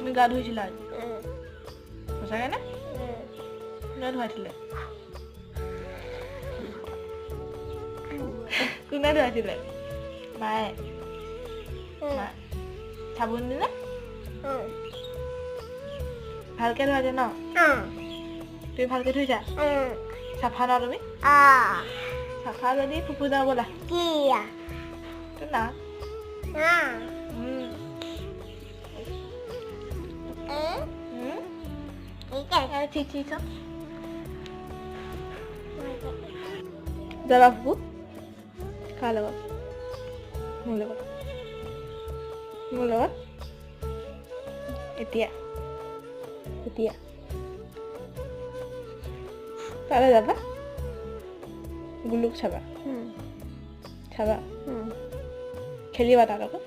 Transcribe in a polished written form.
তুমি গা ধুইছিলা আজি সঁচাকে নে কোনে ধুৱাইছিলে কোনে ধুৱাইছিলে মায়ে চাবোন দিলে ভালকে ধুৱাইছে ন তুমি ভালকে ধুইছা চাফা ন তুমি চাফা যদি ফুফু যাওঁ ব'লা তো না ঠিক যাবা ফুফু কাৰ লগত মোৰ লগত এতিয়া তালৈ যাবা গুলুক চাবা খেলিবা তাৰ লগত